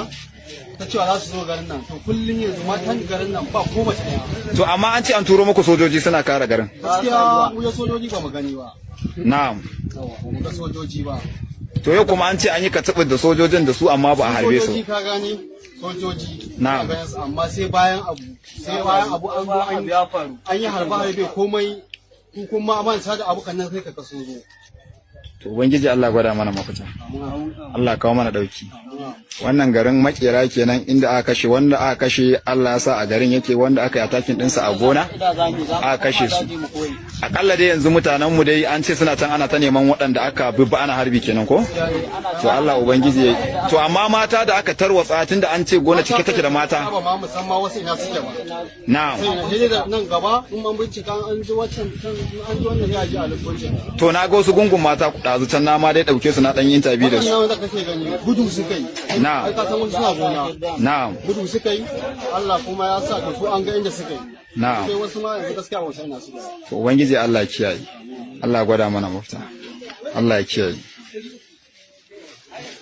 magana ta cewa za su zo garin nan to kullum yanzu matan garin nan ba ko mace ɗaya. To amma an ce an turo muku sojoji suna kare garin. Gaskiya mu ya sojoji ba mu gani ba. Na'am. Ba mu ga sojoji ba. To yau kuma an ce an yi katsibin da sojojin da su amma ba a harbe su. Sojoji ka gani sojoji. Na'am. Amma sai bayan abu an zo an yi harbe komai kuma manta da abu kan nan sai ka kaso zo. To ubangiji Allah gwada mana mafita. Allah kawo mana dauki. Wannan garin makera kenan inda aka kashe wanda aka kashe Allah ya sa a garin yake wanda aka yi atakin dinsa a gona aka kashe su. Akalla dai yanzu mutanen mu dai an ce suna can ana ta neman waɗanda aka bibba ana harbi kenan ko? To Allah ubangiji to amma mata da aka tarwatsa tunda an ce gona cike take da mata. Ba ma musamman wasu ina suke ba. Na'am. Sai da nan gaba in man bincika an ji wancan an ji wannan ya ji a lokacin. To na ga wasu gungun mata ɗazu can na ma dai ɗauke su na ɗan yin tabi da su. Wannan da kake gani gudu suka yi. Na'am. Ai ka san wani suna gona. Na'am. Gudu suka yi Allah kuma ya sa ka su an ga inda suka yi. Na'am. Sai wasu ma yanzu gaskiya ba sai na su. To ubangiji Allah ya kiyaye. Allah gwada mana mafita. Allah ya kiyaye.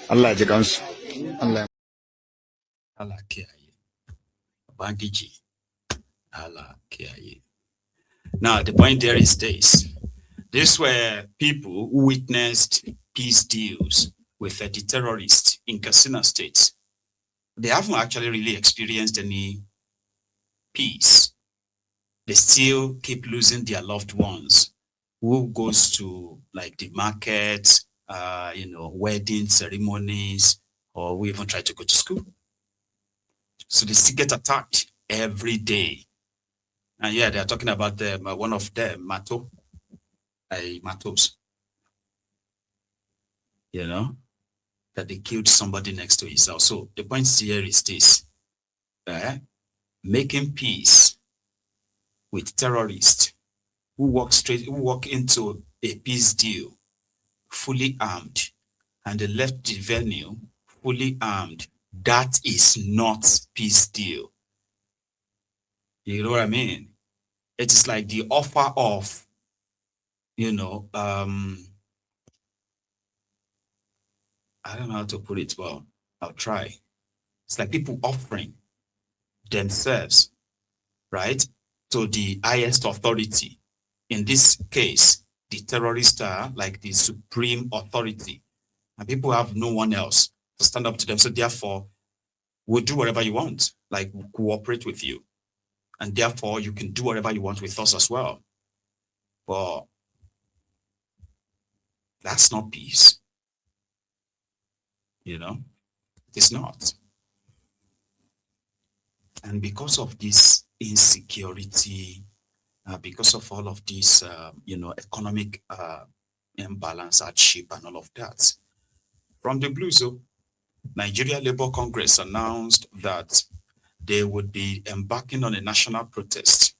Allah ya ji kansu. Allah kiyaye. Ubangiji. Allah kiyaye. Now the point there is this. These were people who witnessed peace deals with the terrorists in Katsina State. They haven't actually really experienced any peace. They still keep losing their loved ones. Who goes to like the market, wedding ceremonies, or we even try to go to school. So they still get attacked every day. And yeah, they're talking about them, one of them, Matos, that they killed somebody next to his house. So the point here is this, making peace with terrorists who walk into a peace deal fully armed, and they left the venue fully armed. That is not peace deal. You know what I mean? It is like the offer of, I don't know how to put it, but I'll try. It's like people offering themselves, right, to the highest authority. In this case, the terrorists are like the supreme authority, and people have no one else to stand up to them. So therefore, we'll do whatever you want, like we'll cooperate with you. And therefore, you can do whatever you want with us as well. But that's not peace. It's not. And because of this insecurity, because of all of this, economic imbalance, hardship, and all of that, from the blue zone, Nigeria Labour Congress announced that they would be embarking on a national protest.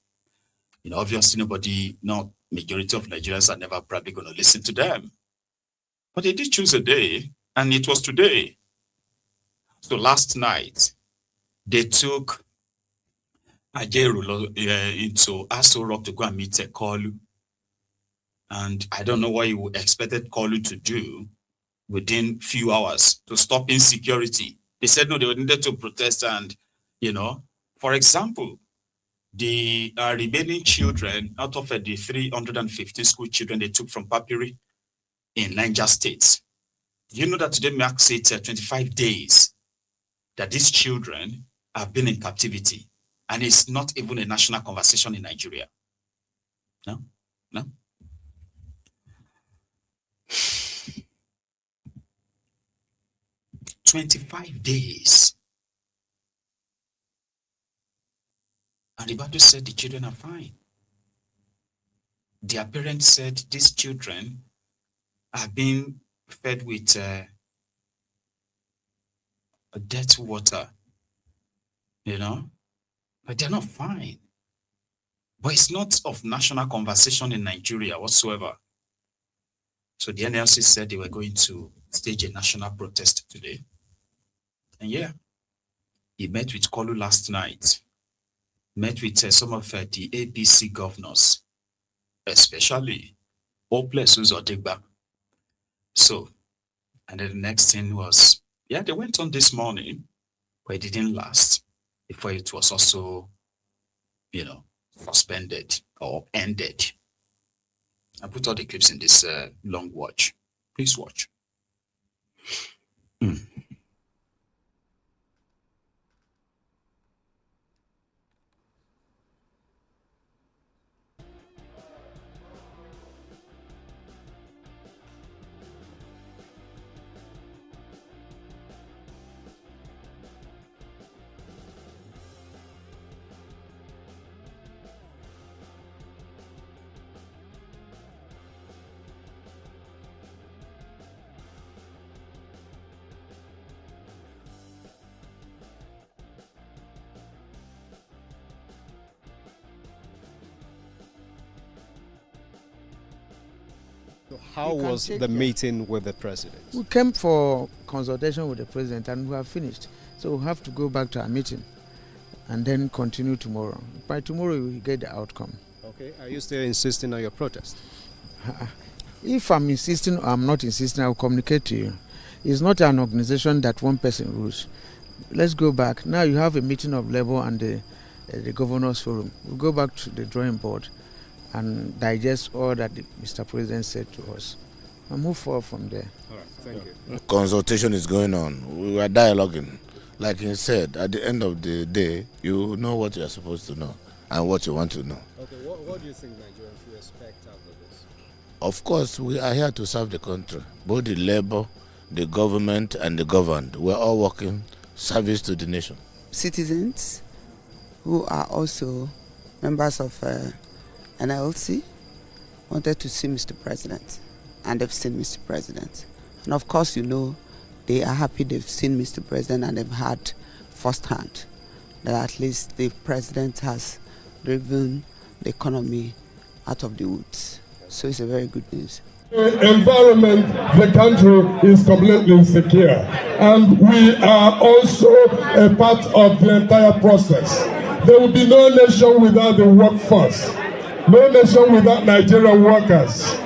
Obviously majority of Nigerians are never probably going to listen to them. But they did choose a day, and it was today. So last night, they took Ajaero into Aso Rock to go and meet Kolu. And I don't know what you expected Kolu to do within few hours to stop insecurity. They said no, they needed to protest. And, for example, the remaining children out of the 350 school children they took from Papiri in Niger State. Do you know that today marks it 25 days that these children have been in captivity? And it's not even a national conversation in Nigeria. No. 25 days. And the Bible said the children are fine. Their parents said these children are being fed with dirty water, but they're not fine. But it's not of national conversation in Nigeria whatsoever. So the NLC said they were going to stage a national protest today. And yeah, he met with Kolu last night, met with some of the ABC governors, especially Hopeless Uzodegba. So, and then the next thing was, they went on this morning but it didn't last before it was also, suspended or ended. I put all the clips in this long watch. Please watch. How was the meeting with the president? We came for consultation with the president and we have finished. So we have to go back to our meeting and then continue tomorrow. By tomorrow we will get the outcome. Okay. Are you still insisting on your protest? If I'm insisting or I'm not insisting, I will communicate to you. It's not an organization that one person rules. Let's go back. Now you have a meeting of Labour and the Governors Forum. We'll go back to the drawing board and digest all that Mr. President said to us and move forward from there. All right, thank you. Consultation is going on. We are dialoguing. Like he said, at the end of the day, you know what you are supposed to know and what you want to know. Okay, what do you think Nigerians should expect out of this? Of course, we are here to serve the country. Both the Labour, the government and the governed, we're all working service to the nation. Citizens who are also members of NLC wanted to see Mr. President, and they've seen Mr. President. And of course, they are happy they've seen Mr. President and they've had firsthand that at least the president has driven the economy out of the woods. So it's a very good news. The environment, the country is completely secure, and we are also a part of the entire process. There will be no nation without the workforce. No nation without Nigerian workers.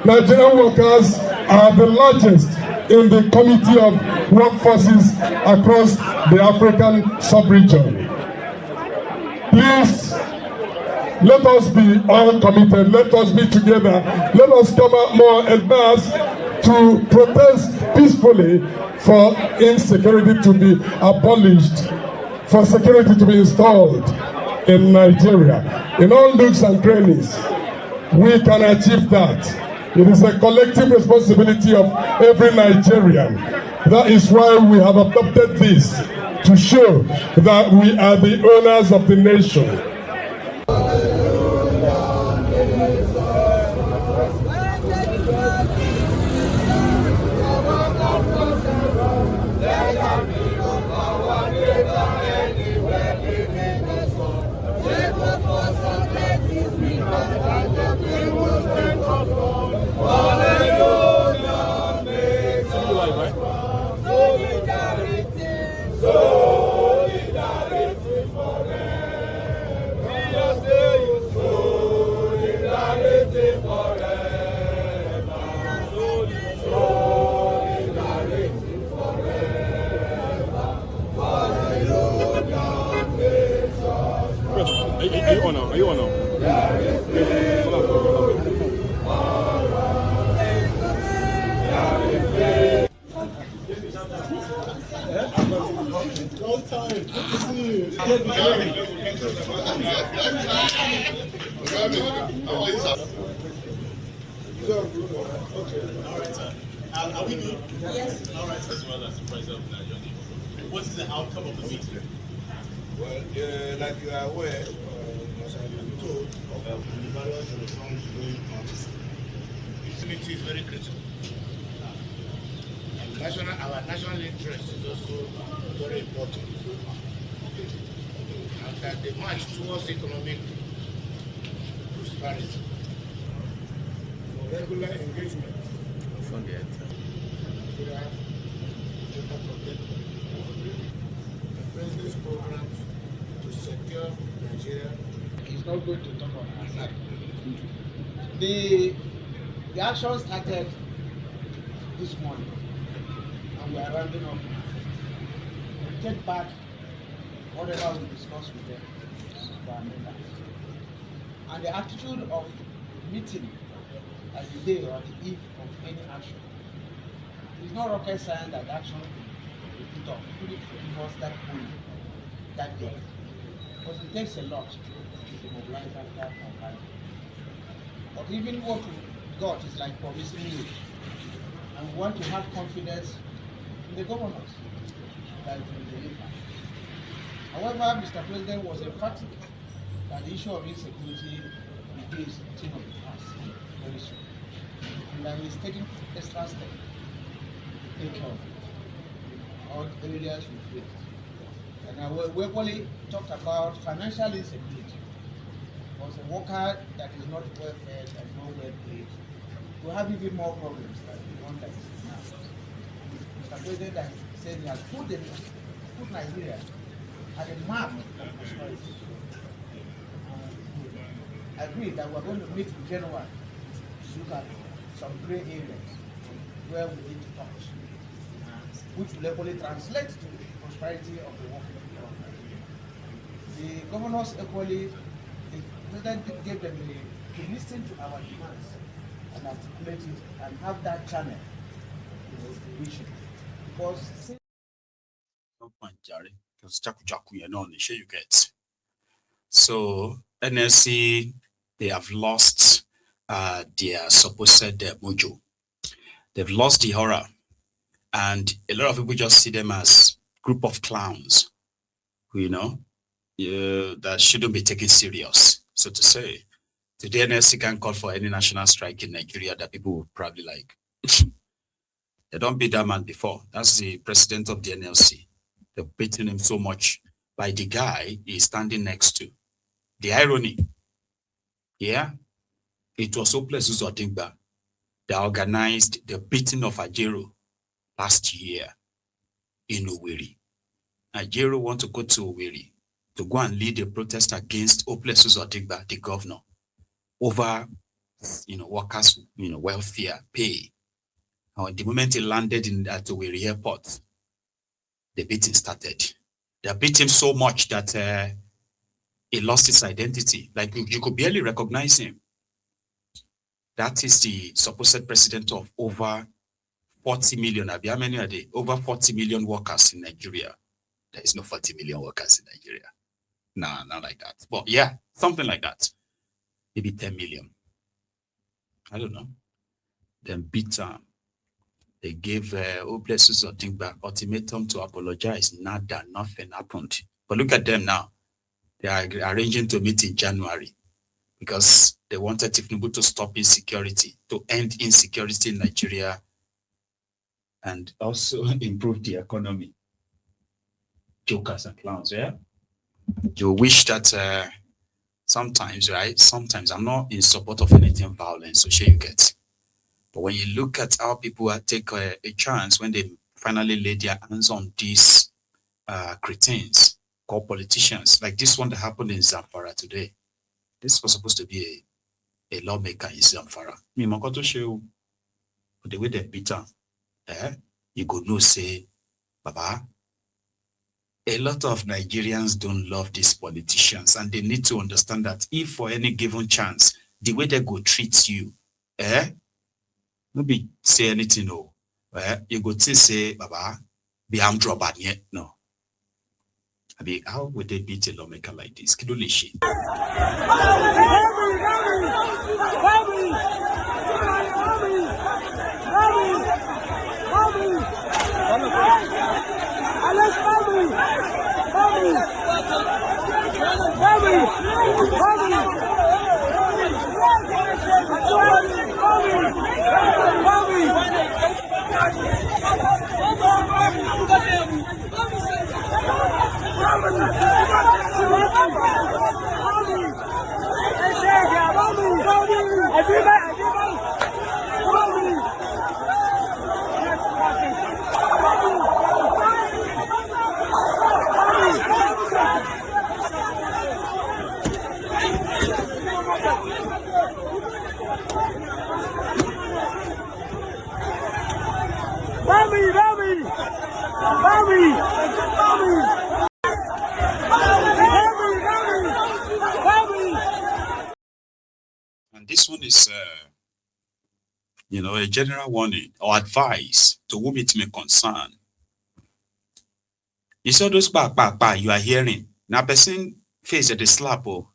Nigerian workers are the largest in the committee of workforces across the African sub-region. Please, let us be all committed. Let us be together. Let us come out more en masse to protest peacefully for insecurity to be abolished, for security to be installed in Nigeria. In all nooks and crannies, we can achieve that. It is a collective responsibility of every Nigerian. That is why we have adopted this, to show that we are the owners of the nation. Are you on now? Long time. Good to see you. Okay. All right, sir. Are we good? Yes. All right, as well as the president of Nigeria. What is the outcome of the meeting? Well, like you are aware, as I have been told, the various reforms going on. Unity is very critical. And our national interest is also very important. And that the march towards economic prosperity for regular engagement from the president's programs to secure Nigeria. He's not going to talk on our side. The action started this morning and we are rounding up. take back whatever we discussed with them to our members. And the attitude of meeting at the day or the eve of any action is not rocket science that action will be put off, even if it was that point, that day. Because it takes a lot to mobilize after campaign. But even what we got is like promising you. And we want to have confidence in the governors that it will deliver. However, Mr. President was emphatic that the issue of insecurity is a thing of the past very soon. And that he's taking extra steps to take care of it. All areas we face. And we equally talked about financial insecurity. Because a worker that is not well fed and not well paid will have even more problems than the one that is now. Mr. President has said he has put Nigeria at a map of prosperity. I agree that we're going to meet in January to look at some gray areas where we need to touch, which will equally translate to the prosperity of the working people of Nigeria. The governors equally, the president gave them to listen to our demands and articulate it and have that channel to reach it. Because no point, Jerry, because Jaku, you know, sure you get. So NLC, they have lost their supposed mojo. They've lost the horror, and a lot of people just see them as group of clowns, you know, that shouldn't be taken serious, so to say. Today, NLC can call for any national strike in Nigeria that people will probably like. They don't beat that man before. That's the president of the NLC. They're beating him so much by the guy he's standing next to. The irony, yeah, it was Hopeless Uzodimba that organized the beating of Ajaero last year in Owerri. Ajaero want to go to Owerri to go and lead a protest against Hopeless Uzodimba, the governor, over, workers, welfare, pay. And the moment he landed at Owerri airport, the beating started. They beat him so much that he lost his identity. Like you could barely recognize him. That is the supposed president of over 40 million. How many are they? Over 40 million workers in Nigeria. There is no 40 million workers in Nigeria. Nah, not like that. But yeah, something like that. Maybe 10 million. I don't know. Then beat they gave Hopeless Uzodimba ultimatum to apologize. Nada, nothing happened. But look at them now. They are arranging to meet in January because they wanted Tinubu to stop insecurity, to end insecurity in Nigeria, and also improve the economy. Jokers and clowns, yeah? You wish that sometimes, right? Sometimes I'm not in support of anything violent, so sure you get. But when you look at how people take a chance when they finally lay their hands on these cretins called politicians, like this one that happened in Zamfara today. This was supposed to be a lawmaker in Zamfara. But the way they beat him, you could know say, Baba, a lot of Nigerians don't love these politicians, and they need to understand that if for any given chance, the way they go treat you, maybe say anything, no. You go to say, Baba, be armed robber yet. No. I mean, how would they beat a lawmaker like this? Kidulishi. Mami, this one is, a general warning or advice to whom it may concern. You saw those you are hearing. Now, person face the slap. Oh,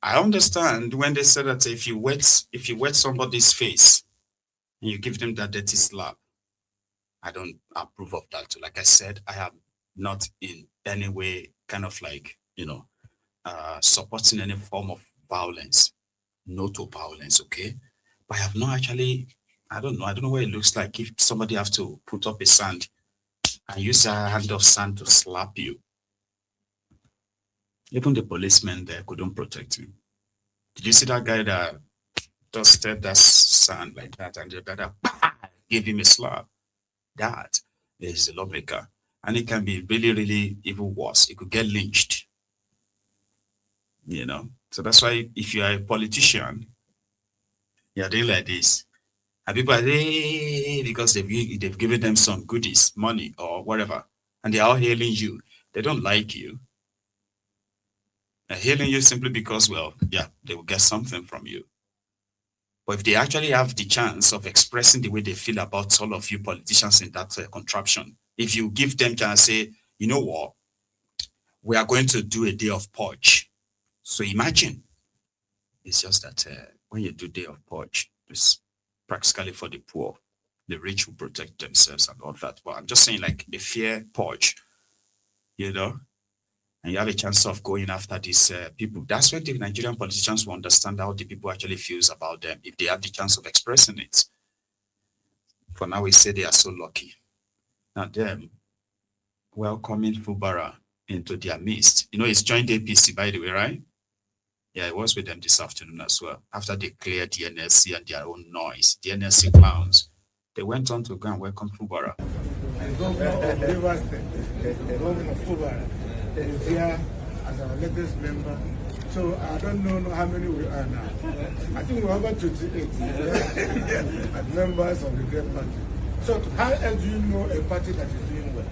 I understand when they say that if you wet somebody's face and you give them that dirty slap, I don't approve of that too. Like I said, I am not in any way kind of like, supporting any form of violence. No to violence, okay? But I have not actually, I don't know what it looks like if somebody have to put up a sand and use a hand of sand to slap you. Even the policeman there couldn't protect him. Did you see that guy that dusted that sand like that and the brother gave him a slap? That is a lawmaker. And it can be really, really even worse. It could get lynched. So that's why if you are a politician, you're doing like this. And people are because they've given them some goodies, money or whatever, and they're all hailing you. They don't like you. They're hailing you simply because, they will get something from you. But if they actually have the chance of expressing the way they feel about all of you politicians in that contraption, if you give them chance, say, you know what, we are going to do a day of purge. So imagine, it's just that when you do day of purge, it's practically for the poor. The rich will protect themselves and all that. But I'm just saying, like a fair purge, and you have a chance of going after these people. That's when the Nigerian politicians will understand how the people actually feels about them if they have the chance of expressing it. For now, we say they are so lucky. Now, them welcoming Fubara into their midst. He's joined APC, by the way, right? Yeah, I was with them this afternoon as well. After they cleared the NLC and their own noise, the NLC clowns, they went on to go and welcome Fubara. And Governor of Rivers State, Governor Fubara, is here as our latest member. So I don't know how many we are now. I think we're over 28 as members of the Great Party. So how else do you know a party that is doing well?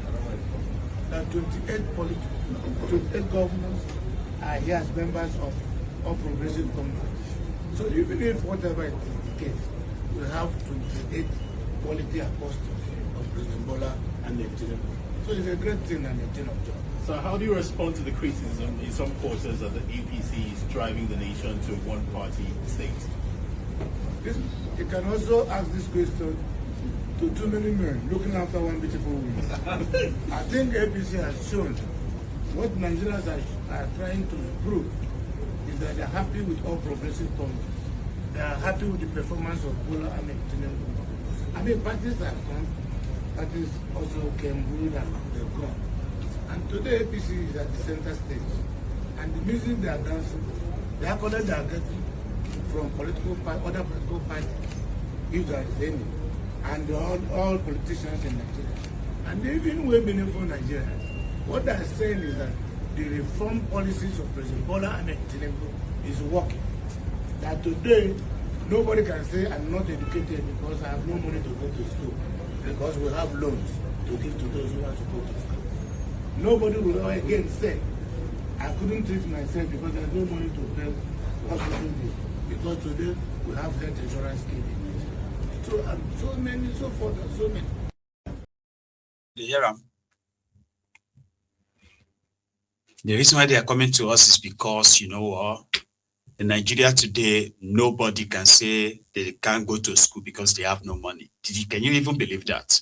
That 28 governors are here as members of all progressive conference. So even if whatever it is the case, we have 28 quality apostles of President Bola and the Tinubu. So it's a great thing and a thing of joy. So how do you respond to the criticism in some quarters that the APC is driving the nation to one-party state? You can also ask this question to too many men looking after one beautiful woman. I think APC has shown what Nigerians are trying to prove is that they're happy with all progressive policies. They are happy with the performance of Bola and Tinubu. I mean, parties have come, parties also came, ruled, and they've gone. And today APC is at the center stage. And the music they are dancing, the accolades they are getting from other political parties, if there is any, and all politicians in Nigeria. And even way meaningful Nigerians. What they are saying is that the reform policies of President Bola and Tinubu is working. That today, nobody can say I'm not educated because I have no money to go to school, because we have loans to give to those who want to go to school. Nobody will again say, I couldn't treat myself because there's no money to pay hospital bill, because today we have health insurance scheme. So many, so forth, and so many. The reason why they are coming to us is because, in Nigeria today, nobody can say they can't go to school because they have no money. Can you even believe that?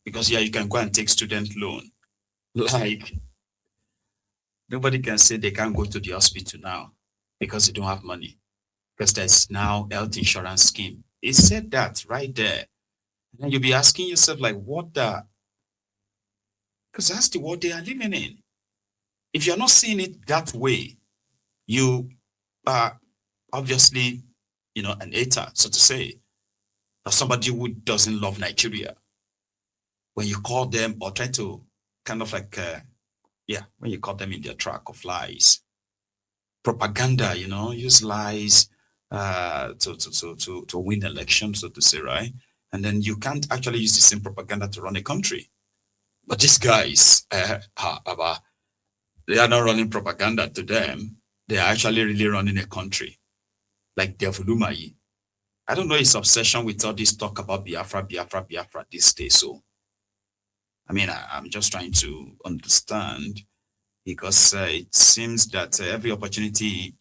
Because you can go and take student loan. Like, nobody can say they can't go to the hospital now because they don't have money. Because there's now health insurance scheme. It said that right there. And you'll be asking yourself, like, what the? Because that's the world they are living in. If you're not seeing it that way, you are obviously, an hater, so to say, or somebody who doesn't love Nigeria. When you call them or try to kind of like, when you call them in their track of lies, propaganda, use lies to win elections, so to say, right? And then you can't actually use the same propaganda to run a country. But these guys, they are not running propaganda to them. They are actually really running a country. like Devulumayi. I don't know his obsession with all this talk about Biafra these days. So, I mean, I'm just trying to understand, because it seems that every opportunity